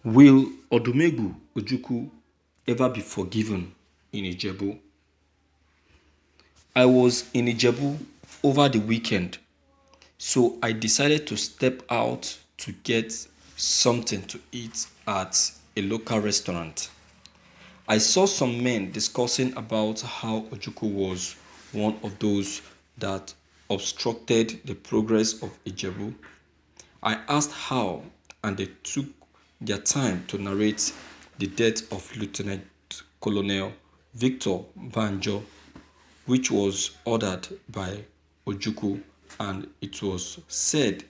Will Odumegbu Ojukwu ever be forgiven in Ijebu? I was in Ijebu over the weekend, so I decided to step out to get something to eat at a local restaurant. I saw some men discussing about how Ojukwu was one of those that obstructed the progress of Ijebu. I asked how, and they took their time to narrate the death of Lieutenant Colonel Victor Banjo, which was ordered by Ojukwu, and it was said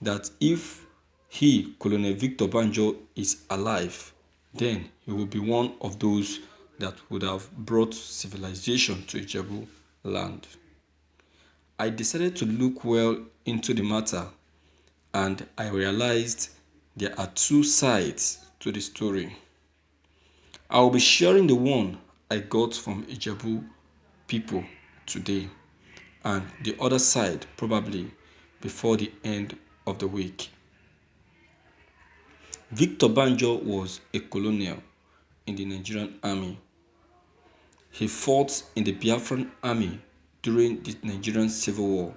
that if Colonel Victor Banjo, is alive, then he will be one of those that would have brought civilization to Ijebu land. I decided to look well into the matter, and I realized there are two sides to the story. I will be sharing the one I got from Ijebu people today, and the other side probably before the end of the week. Victor Banjo was a colonel in the Nigerian army. He fought in the Biafran army during the Nigerian Civil War.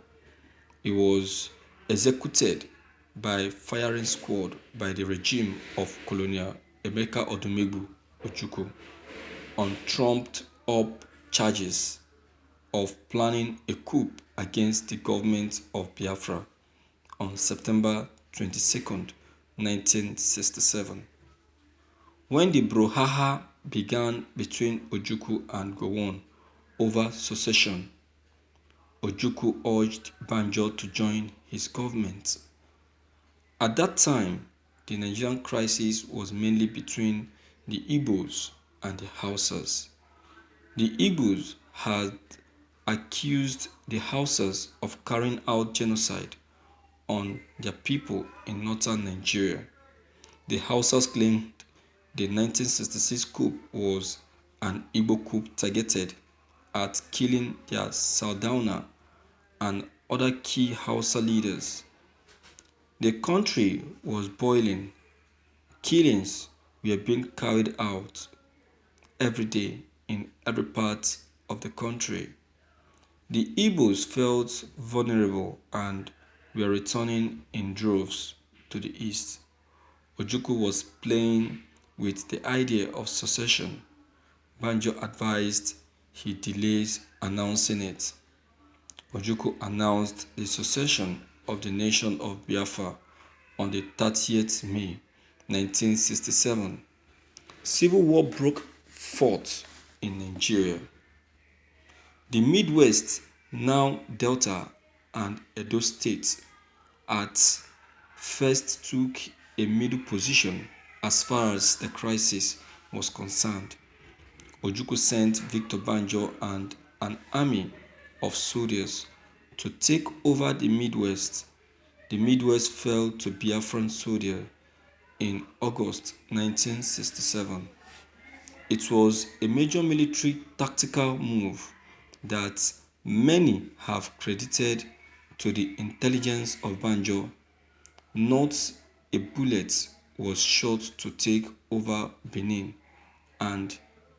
He was executed by firing squad by the regime of Colonel Emeka Odumegbu Ojukwu on trumped up charges of planning a coup against the government of Biafra on September 22, 1967. When the brouhaha began between Ojukwu and Gowon over succession, Ojukwu urged Banjo to join his government. At that time, the Nigerian crisis was mainly between the Igbos and the Hausas. The Igbos had accused the Hausas of carrying out genocide on their people in northern Nigeria. The Hausas claimed the 1966 coup was an Igbo coup targeted at killing their Sardauna and other key Hausa leaders. The country was boiling. Killings were being carried out every day in every part of the country. The Igbos felt vulnerable and were returning in droves to the east. Ojukwu was playing with the idea of secession. Banjo advised he delays announcing it. Ojukwu announced the secession of the nation of Biafra on the 30th May 1967. Civil war broke forth in Nigeria. The Midwest, now Delta and Edo states, at first took a middle position as far as the crisis was concerned. Ojukwu sent Victor Banjo and an army of soldiers to take over the Midwest. The Midwest fell to Biafran soldiers in August 1967. It was a major military tactical move that many have credited to the intelligence of Banjo. Not a bullet was shot to take over Benin and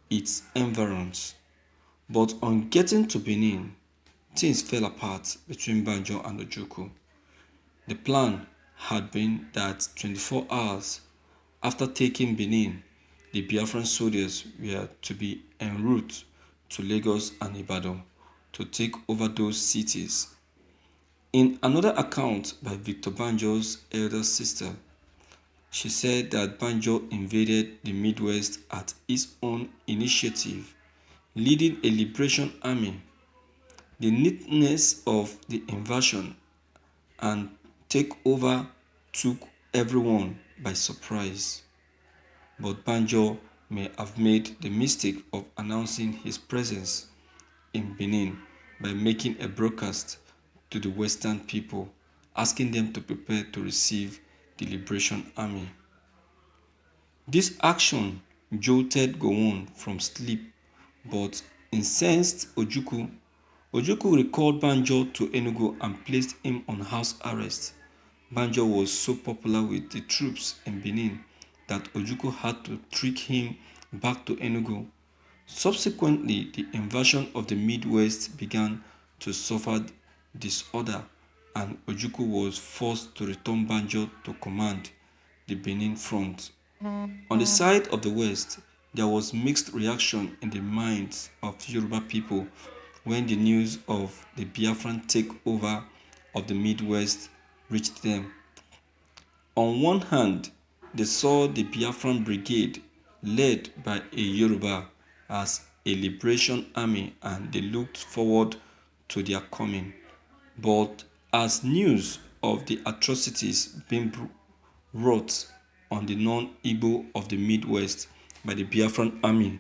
its environs. But on getting to Benin, things fell apart between Banjo and Ojukwu. The plan had been that 24 hours after taking Benin, the Biafran soldiers were to be en route to Lagos and Ibadan to take over those cities. In another account by Victor Banjo's elder sister, she said that Banjo invaded the Midwest at his own initiative, leading a liberation army. The neatness of the invasion and takeover took everyone by surprise. But Banjo may have made the mistake of announcing his presence in Benin by making a broadcast to the Western people, asking them to prepare to receive the Liberation Army. This action jolted Gowon from sleep but incensed Ojukwu. Ojukwu recalled Banjo to Enugu and placed him on house arrest. Banjo was so popular with the troops in Benin that Ojukwu had to trick him back to Enugu. Subsequently, the invasion of the Midwest began to suffer disorder, and Ojukwu was forced to return Banjo to command the Benin front. On the side of the West, there was mixed reaction in the minds of Yoruba people when the news of the Biafran takeover of the Midwest reached them. On one hand, they saw the Biafran Brigade led by a Yoruba as a liberation army and they looked forward to their coming. But as news of the atrocities being wrought on the non-Igbo of the Midwest by the Biafran army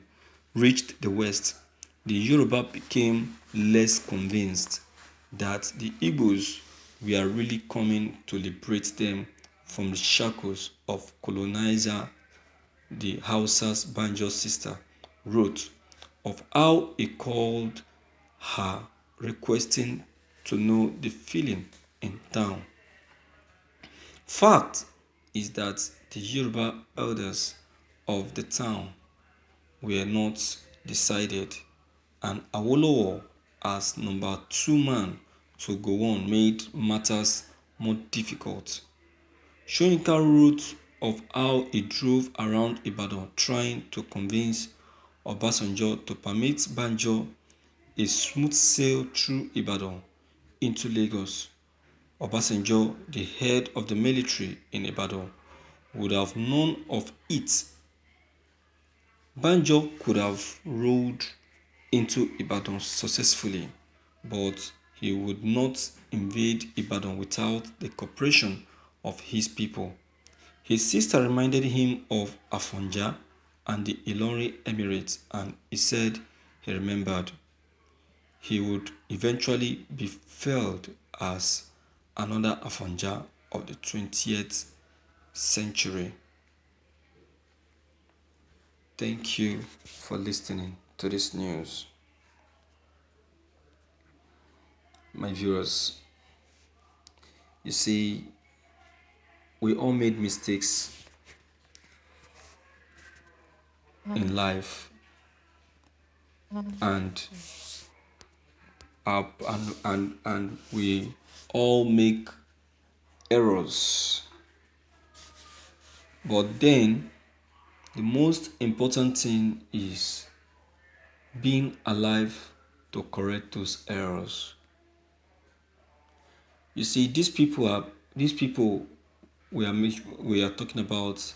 reached the West, the Yoruba became less convinced that the Igbos were really coming to liberate them from the shackles of colonizer. The Hausa's Banjo's sister wrote of how he called her requesting to know the feeling in town. Fact is that the Yoruba elders of the town were not decided, and Awolowo as number 2 man to go on made matters more difficult. Soyinka wrote of how he drove around Ibadan trying to convince Obasanjo to permit Banjo a smooth sail through Ibadan into Lagos. Obasanjo, the head of the military in Ibadan, would have known of it. Banjo could have rode into Ibadan successfully, but he would not invade Ibadan without the cooperation of his people. His sister reminded him of Afonja and the Ilorin Emirates, and he said he remembered. He would eventually be felled as another Afonja of the 20th century. Thank you for listening to this news. My viewers, you see, we all made mistakes in life, and we all make errors. But then the most important thing is being alive to correct those errors. You see, these people we are talking about,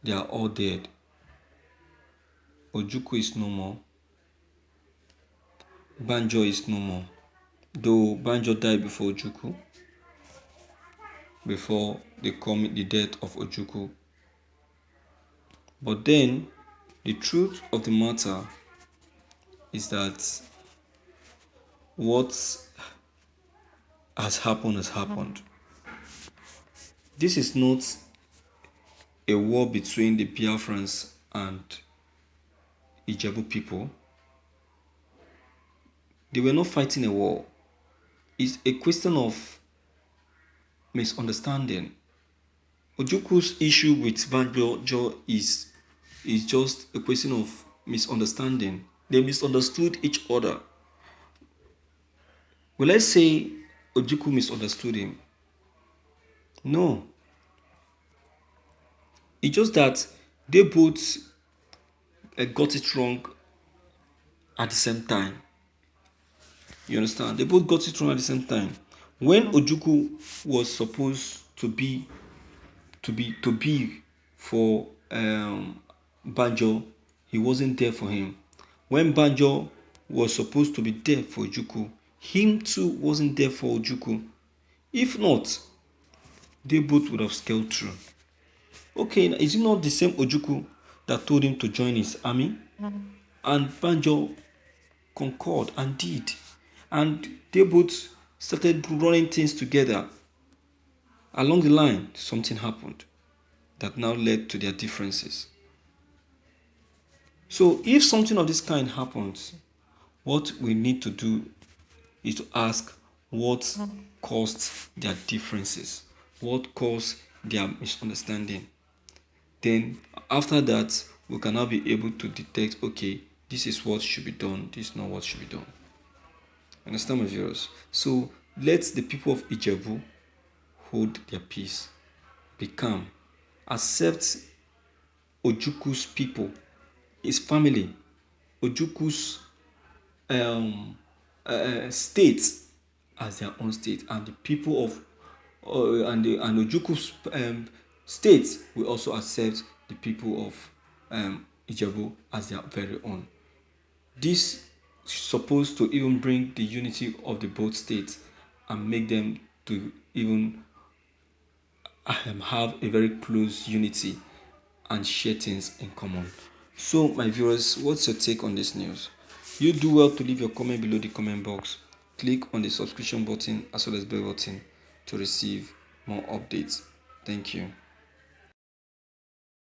they are all dead. Ojukwu is no more. Banjo is no more. Though Banjo died before Ojukwu, before the death of Ojukwu. But then, the truth of the matter is that what has happened. This is not a war between the Biafrans and Ijebu people. They were not fighting a war. It's a question of misunderstanding. Ojukwu's issue with Banjo is just a question of misunderstanding. They misunderstood each other. Will I say Ojukwu misunderstood him? No. It's just that they both got it wrong at the same time. You understand? They both got it wrong at the same time. When Ojukwu was supposed to be for Banjo, he wasn't there for him. When Banjo was supposed to be there for Ojukwu, him too wasn't there for Ojukwu. If not, they both would have scaled through. Okay, is it not the same Ojukwu that told him to join his army? And Banjo concurred and did. And they both started running things together. Along the line, something happened that now led to their differences. So if something of this kind happens, what we need to do is to ask what caused their differences, what caused their misunderstanding. Then after that, we can now be able to detect, okay, this is what should be done, this is not what should be done. Understand, my viewers? So let the people of Ijebu hold their peace, be calm, accept Ojukwu's people, his family, Ojukwu's state as their own state, and the people of and Ojukwu's state will also accept the people of Ijebu as their very own. This is supposed to even bring the unity of the both states and make them to even have a very close unity and share things in common. So, my viewers, what's your take on this news? You do well to leave your comment below the comment box. Click on the subscription button as well as bell button to receive more updates. Thank you.